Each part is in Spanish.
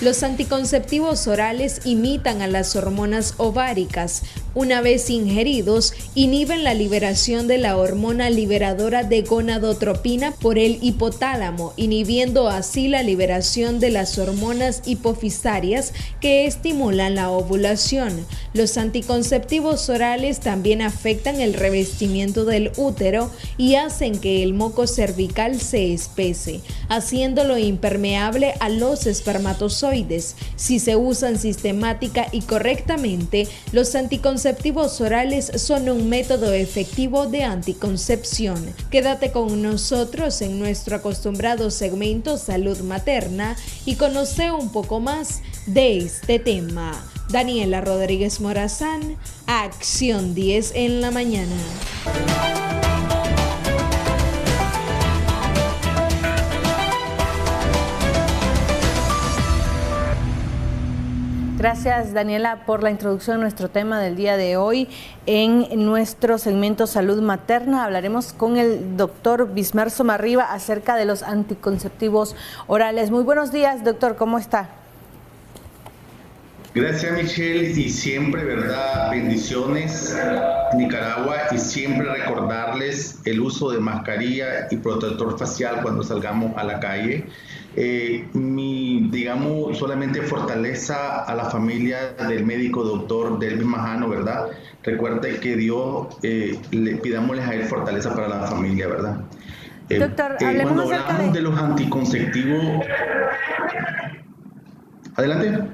Los anticonceptivos orales imitan a las hormonas ováricas. Una vez ingeridos, inhiben la liberación de la hormona liberadora de gonadotropina por el hipotálamo, inhibiendo así la liberación de las hormonas hipofisarias que estimulan la ovulación. Los anticonceptivos orales también afectan el revestimiento del útero y hacen que el moco cervical se espese, haciéndolo impermeable a los espermatozoides. Si se usan sistemática y correctamente, los anticonceptivos orales son un método efectivo de anticoncepción. Quédate con nosotros en nuestro acostumbrado segmento Salud Materna y conoce un poco más de este tema. Daniela Rodríguez Morazán, Acción 10 en la mañana. Gracias, Daniela, por la introducción a nuestro tema del día de hoy. En nuestro segmento Salud Materna hablaremos con el doctor Bismar Somarriba acerca de los anticonceptivos orales. Muy buenos días, doctor, ¿cómo está? Gracias, Michelle, y siempre, ¿verdad? Bendiciones, Nicaragua, y siempre recordarles el uso de mascarilla y protector facial cuando salgamos a la calle. Digamos, solamente fortaleza a la familia del médico doctor Delvis Majano, ¿verdad? Recuerde que Dios, pidámosles a él fortaleza para la familia, ¿verdad? Doctor, hablemos cuando hablamos de los anticonceptivos... Adelante.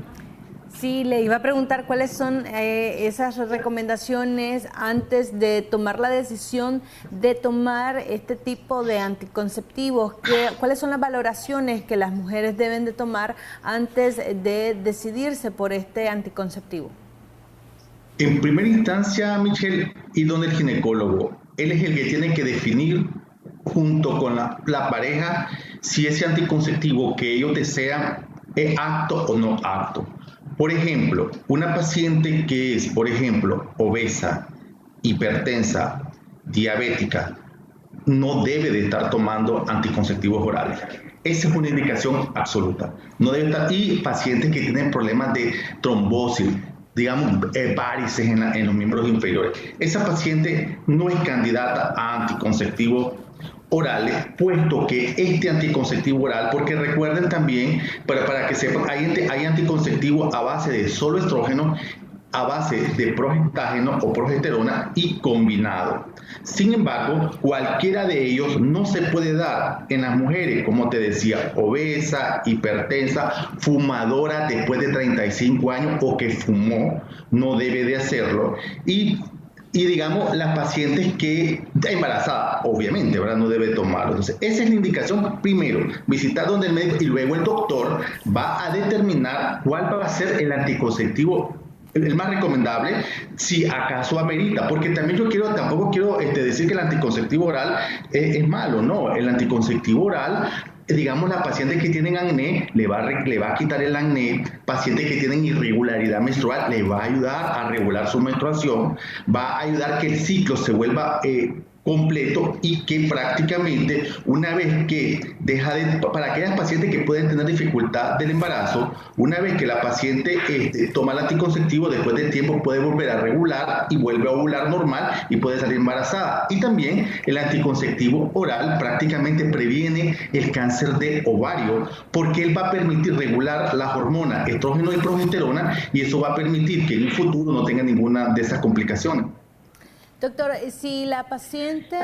Sí, le iba a preguntar cuáles son esas recomendaciones antes de tomar la decisión de tomar este tipo de anticonceptivos. ¿Cuáles son las valoraciones que las mujeres deben de tomar antes de decidirse por este anticonceptivo? En primera instancia, Michelle, ir donde el ginecólogo. Él es el que tiene que definir junto con la pareja si ese anticonceptivo que ellos desean es apto o no apto. Por ejemplo, una paciente que es, por ejemplo, obesa, hipertensa, diabética, no debe de estar tomando anticonceptivos orales. Esa es una indicación absoluta. No debe estar. Y pacientes que tienen problemas de trombosis, digamos, varices en los miembros inferiores. Esa paciente no es candidata a anticonceptivos orales, puesto que este anticonceptivo oral, porque recuerden también, para que sepan, hay anticonceptivos a base de solo estrógeno, a base de progestágeno o progesterona y combinado. Sin embargo, cualquiera de ellos no se puede dar en las mujeres, como te decía, obesa, hipertensa, fumadora después de 35 años o que fumó, no debe de hacerlo. Y digamos, las pacientes que está embarazada, obviamente, ¿verdad? No debe tomarlo. Entonces, esa es la indicación primero, visitar donde el médico y luego el doctor va a determinar cuál va a ser el anticonceptivo, el más recomendable, si acaso amerita, porque también tampoco quiero decir que el anticonceptivo oral es malo, no, el anticonceptivo oral, digamos, las pacientes que tienen acné, le va a quitar el acné. Pacientes que tienen irregularidad menstrual, le va a ayudar a regular su menstruación, va a ayudar que el ciclo se vuelva completo y que prácticamente una vez que para aquellas pacientes que pueden tener dificultad del embarazo, una vez que la paciente toma el anticonceptivo, después del tiempo puede volver a regular y vuelve a ovular normal y puede salir embarazada. Y también el anticonceptivo oral prácticamente previene el cáncer de ovario, porque él va a permitir regular las hormonas estrógeno y progesterona, y eso va a permitir que en el futuro no tenga ninguna de esas complicaciones. Doctor, si la paciente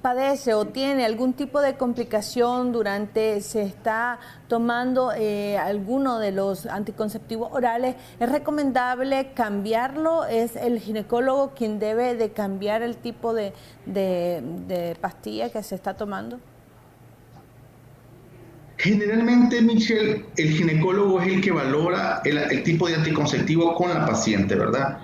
padece o tiene algún tipo de complicación durante se está tomando alguno de los anticonceptivos orales, ¿es recomendable cambiarlo? ¿Es el ginecólogo quien debe de cambiar el tipo de pastilla que se está tomando? Generalmente, Michelle, el ginecólogo es el que valora el tipo de anticonceptivo con la paciente, ¿verdad?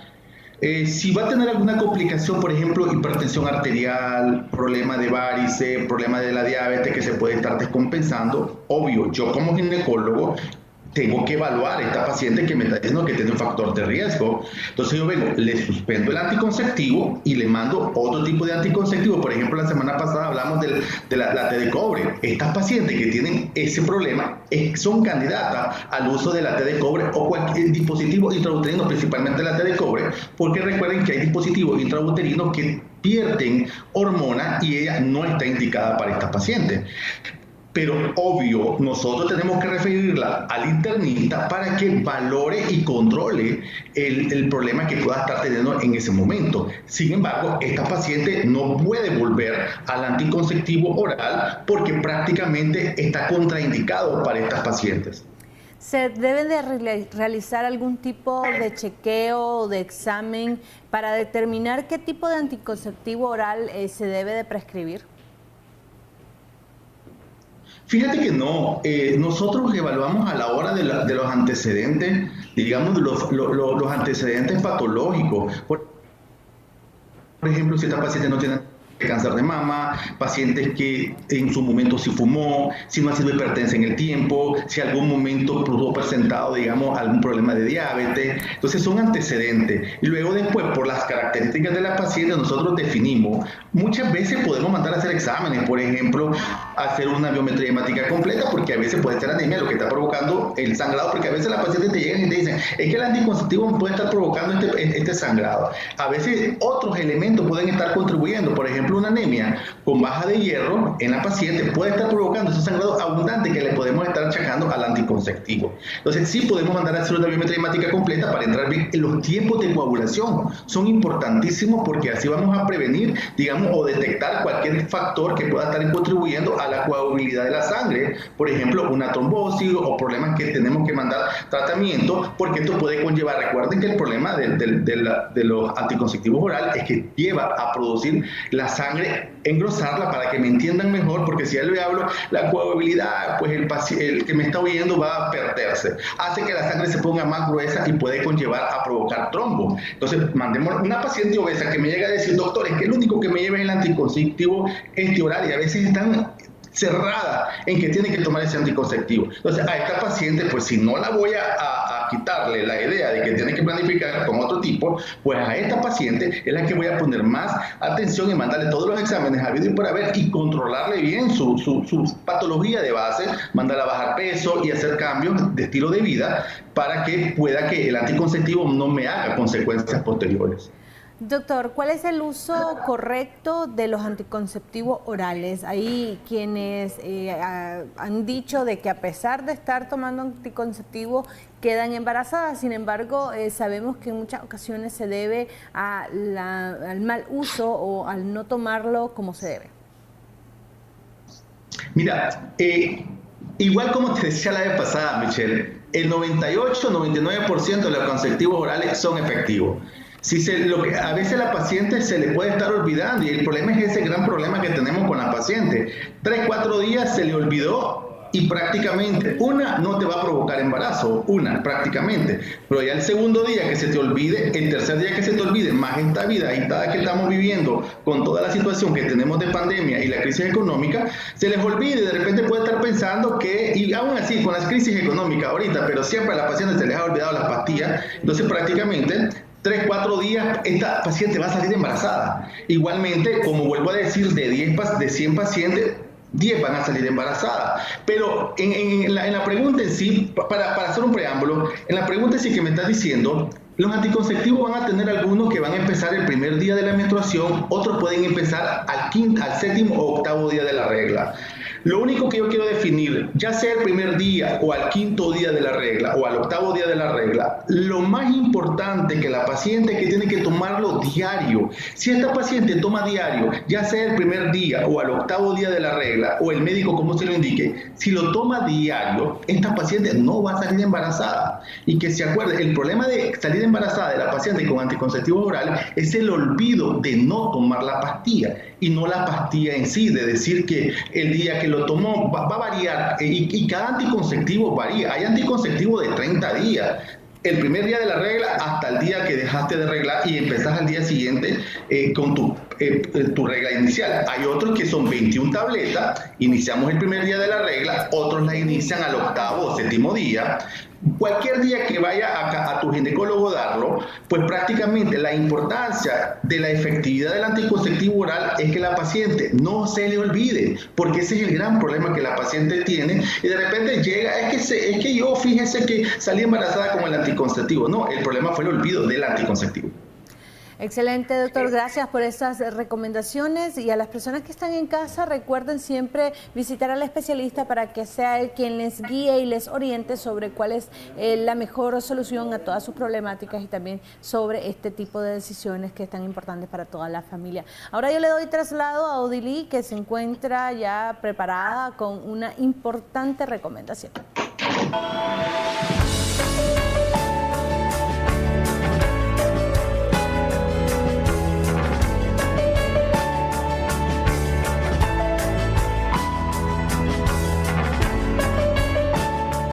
Si va a tener alguna complicación, por ejemplo, hipertensión arterial, problema de varices, problema de la diabetes que se puede estar descompensando, obvio, yo como ginecólogo tengo que evaluar a esta paciente que me está diciendo que tiene un factor de riesgo. Entonces yo vengo, le suspendo el anticonceptivo y le mando otro tipo de anticonceptivo. Por ejemplo, la semana pasada hablamos de la T de cobre. Estas pacientes que tienen ese problema son candidatas al uso de la T de cobre o cualquier dispositivo intrauterino, principalmente la T de cobre, porque recuerden que hay dispositivos intrauterinos que pierden hormonas y ella no está indicada para estas pacientes. Pero obvio, nosotros tenemos que referirla al internista para que valore y controle el problema que pueda estar teniendo en ese momento. Sin embargo, esta paciente no puede volver al anticonceptivo oral porque prácticamente está contraindicado para estas pacientes. ¿Se debe de realizar algún tipo de chequeo o de examen para determinar qué tipo de anticonceptivo oral se debe de prescribir? Fíjate que no, nosotros evaluamos a la hora de los antecedentes, digamos, los antecedentes patológicos. Por ejemplo, si esta paciente no tiene cáncer de mama, pacientes que en su momento sí fumó, si no ha sido hipertensa en el tiempo, si algún momento pudo presentado, digamos, algún problema de diabetes. Entonces son antecedentes. Y luego después, por las características de la paciente, nosotros definimos. Muchas veces podemos mandar a hacer exámenes, por ejemplo, hacer una biometría hemática completa, porque a veces puede ser anemia lo que está provocando el sangrado, porque a veces las pacientes te llegan y te dicen, es que el anticonceptivo puede estar provocando este sangrado. A veces otros elementos pueden estar contribuyendo, por ejemplo, una anemia con baja de hierro en la paciente puede estar provocando ese sangrado abundante que le podemos estar achacando al anticonceptivo. Entonces sí podemos mandar a hacer una biometría hemática completa para entrar bien en los tiempos de coagulación. Son importantísimos porque así vamos a prevenir, digamos, o detectar cualquier factor que pueda estar contribuyendo a la coagulabilidad de la sangre. Por ejemplo, una trombosis o problemas que tenemos que mandar tratamiento, porque esto puede conllevar, recuerden que el problema de los anticonceptivos orales es que lleva a producir la sangre, engrosarla para que me entiendan mejor, porque si ya le hablo, la coagulabilidad, pues el que me está oyendo va a perderse. Hace que la sangre se ponga más gruesa y puede conllevar a provocar trombo. Entonces, mandemos una paciente obesa que me llega a decir, doctor, es que el único que me lleva es el anticonceptivo oral, y a veces están cerrada en que tiene que tomar ese anticonceptivo. Entonces, a esta paciente, pues si no la voy a quitarle la idea de que tiene que planificar con otro tipo, pues a esta paciente es la que voy a poner más atención y mandarle todos los exámenes habido y por haber y controlarle bien su patología de base, mandarla a bajar peso y hacer cambios de estilo de vida para que pueda que el anticonceptivo no me haga consecuencias posteriores. Doctor, ¿cuál es el uso correcto de los anticonceptivos orales? Hay quienes han dicho de que a pesar de estar tomando anticonceptivos quedan embarazadas, sin embargo sabemos que en muchas ocasiones se debe al mal uso o al no tomarlo como se debe. Mira, igual como te decía la vez pasada, Michelle, el 98-99% de los anticonceptivos orales son efectivos. A veces a la paciente se le puede estar olvidando y el problema es ese gran problema que tenemos con la paciente. 3-4 días se le olvidó y prácticamente no te va a provocar embarazo, prácticamente. Pero ya el segundo día que se te olvide, el tercer día que se te olvide, más esta vida agitada que estamos viviendo con toda la situación que tenemos de pandemia y la crisis económica, se les olvide y de repente puede estar pensando que, y aún así con las crisis económicas ahorita, pero siempre a la paciente se les ha olvidado las pastillas, entonces prácticamente 3-4 días, esta paciente va a salir embarazada. Igualmente, como vuelvo a decir, de 100 pacientes, 10 van a salir embarazadas. Pero en la pregunta en sí, para hacer un preámbulo, en la pregunta en sí que me estás diciendo, los anticonceptivos van a tener algunos que van a empezar el primer día de la menstruación, otros pueden empezar al séptimo o octavo día de la regla. Lo único que yo quiero definir, ya sea el primer día o al quinto día de la regla o al octavo día de la regla, lo más importante que la paciente que tiene que tomarlo diario. Si esta paciente toma diario, ya sea el primer día o al octavo día de la regla o el médico como se lo indique, si lo toma diario, esta paciente no va a salir embarazada. Y que se acuerde, el problema de salir embarazada de la paciente con anticonceptivos orales es el olvido de no tomar la pastilla y no la pastilla en sí, de decir que el día que lo tomó va a variar y cada anticonceptivo varía. Hay anticonceptivos de 30 días, el primer día de la regla hasta el día que dejaste de reglar y empezás al día siguiente con tu regla inicial. Hay otros que son 21 tabletas, iniciamos el primer día de la regla, otros la inician al octavo o séptimo día. Cualquier día que vaya a tu ginecólogo a darlo, pues prácticamente la importancia de la efectividad del anticonceptivo oral es que la paciente no se le olvide, porque ese es el gran problema que la paciente tiene y de repente llega, es que yo fíjese que salí embarazada con el anticonceptivo. No, el problema fue el olvido del anticonceptivo. Excelente, doctor. Gracias por estas recomendaciones. Y a las personas que están en casa, recuerden siempre visitar al especialista para que sea él quien les guíe y les oriente sobre cuál es la mejor solución a todas sus problemáticas y también sobre este tipo de decisiones que es tan importantes para toda la familia. Ahora yo le doy traslado a Odilí, que se encuentra ya preparada con una importante recomendación.